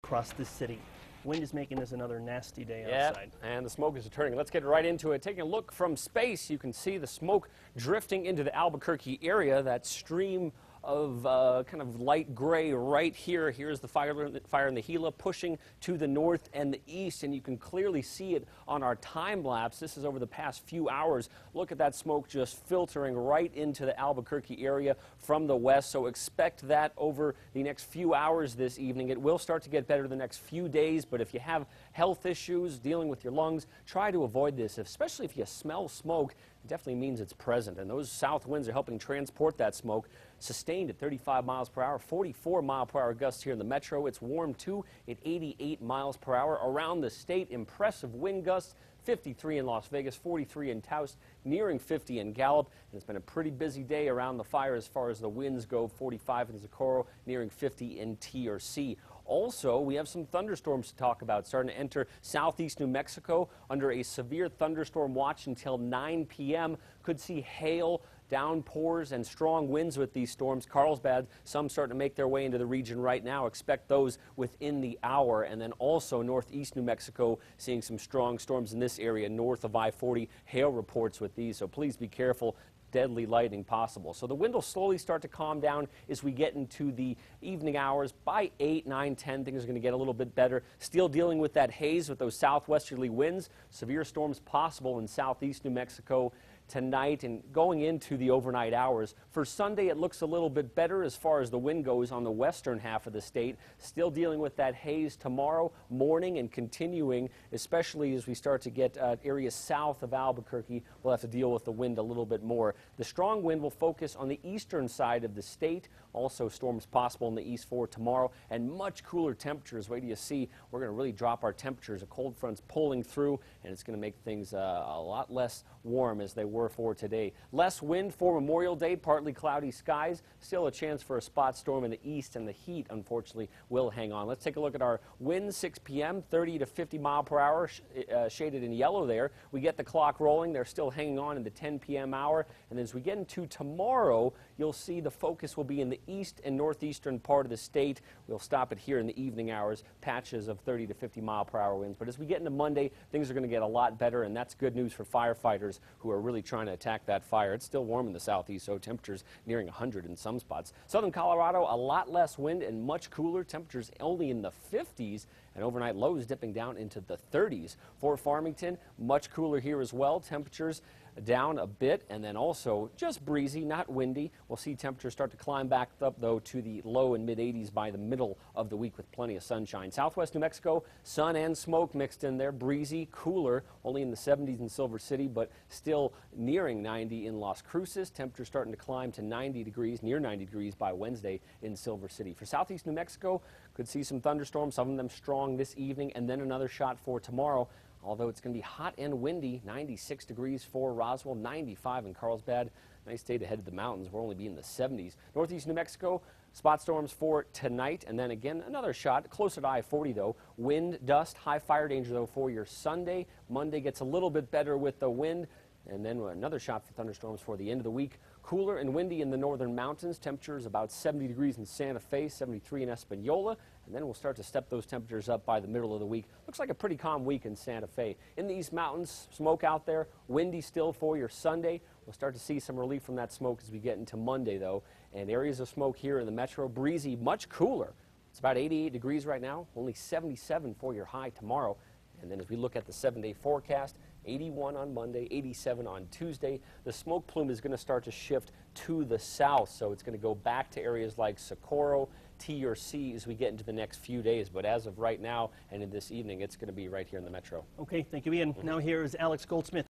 across the city. Wind is making this another nasty day outside. And the smoke is returning. Let's get right into it. Taking a look from space, you can see the smoke drifting into the Albuquerque area. That stream of kind of light gray right here. Here's the fire in the Gila pushing to the north and the east, and you can clearly see it on our time lapse. This is over the past few hours. Look at that smoke just filtering right into the Albuquerque area from the west, so expect that over the next few hours this evening. It will start to get better the next few days, but if you have health issues dealing with your lungs, try to avoid this, especially if you smell smoke. It definitely means it's present, and those south winds are helping transport that smoke. Sustained at 35 miles per hour, 44 mile per hour gusts here in the metro. It's warm too at 88 miles per hour around the state. Impressive wind gusts, 53 in Las Vegas, 43 in Taos, nearing 50 in Gallup. And it's been a pretty busy day around the fire as far as the winds go, 45 in Socorro, nearing 50 in TRC. Also, we have some thunderstorms to talk about, starting to enter southeast New Mexico under a severe thunderstorm watch until 9 p.m. Could see hail, downpours, and strong winds with these storms. Carlsbad, some starting to make their way into the region right now. Expect those within the hour. And then also northeast New Mexico, seeing some strong storms in this area north of I-40. Hail reports with these, so please be careful. Deadly lightning possible. So the wind will slowly start to calm down as we get into the evening hours. By 8, 9, 10, things are going to get a little bit better. Still dealing with that haze with those southwesterly winds. Severe storms possible in southeast New Mexico tonight and going into the overnight hours. For Sunday, it looks a little bit better as far as the wind goes on the western half of the state. Still dealing with that haze tomorrow morning and continuing, especially as we start to get areas south of Albuquerque. We'll have to deal with the wind a little bit more. The strong wind will focus on the eastern side of the state. Also storms possible in the east for tomorrow, and much cooler temperatures. Wait till you see, we're going to really drop our temperatures. A cold front's pulling through, and it's going to make things a lot less warm as they were for today. Less wind for Memorial Day, partly cloudy skies. Still a chance for a spot storm in the east, and the heat, unfortunately, will hang on. Let's take a look at our winds. 6 p.m., 30 to 50 mile per hour, shaded in yellow there. We get the clock rolling. They're still hanging on in the 10 p.m. hour. And as we get into tomorrow, you'll see the focus will be in the east and northeastern part of the state. We'll stop it here in the evening hours, patches of 30 to 50 mile per hour winds. But as we get into Monday, things are going to get a lot better, and that's good news for firefighters who are really trying to attack that fire. It's still warm in the southeast, so temperatures nearing 100 in some spots. Southern Colorado, a lot less wind and much cooler. Temperatures only in the 50s, and overnight lows dipping down into the 30s. For Farmington, much cooler here as well. Temperatures down a bit, and then also just breezy, not windy. We'll see temperatures start to climb back up, though, to the low and mid-80s by the middle of the week with plenty of sunshine. Southwest New Mexico, sun and smoke mixed in there. Breezy, cooler, only in the 70s in Silver City, but still nearing 90 in Las Cruces. Temperatures starting to climb to 90 degrees, near 90 degrees by Wednesday in Silver City. For southeast New Mexico, could see some thunderstorms, some of them strong this evening, and then another shot for tomorrow. Although it's going to be hot and windy, 96 degrees for Roswell, 95 in Carlsbad. Nice day to head to the mountains. We'll only be in the 70s. Northeast New Mexico, spot storms for tonight. And then again, another shot closer to I-40, though. Wind, dust, high fire danger, though, for your Sunday. Monday gets a little bit better with the wind. And then another shot for thunderstorms for the end of the week. Cooler and windy in the northern mountains. Temperatures about 70 degrees in Santa Fe, 73 in Espanola. And then we'll start to step those temperatures up by the middle of the week. Looks like a pretty calm week in Santa Fe. In the East Mountains, smoke out there. Windy still for your Sunday. We'll start to see some relief from that smoke as we get into Monday, though. And areas of smoke here in the metro. Breezy, much cooler. It's about 88 degrees right now. Only 77 for your high tomorrow. And then as we look at the 7-day forecast, 81 on Monday, 87 on Tuesday. The smoke plume is going to start to shift to the south, so it's going to go back to areas like Socorro, TRC as we get into the next few days. But as of right now and in this evening, it's going to be right here in the metro. Okay, thank you, Ian. Now here is Alex Goldsmith.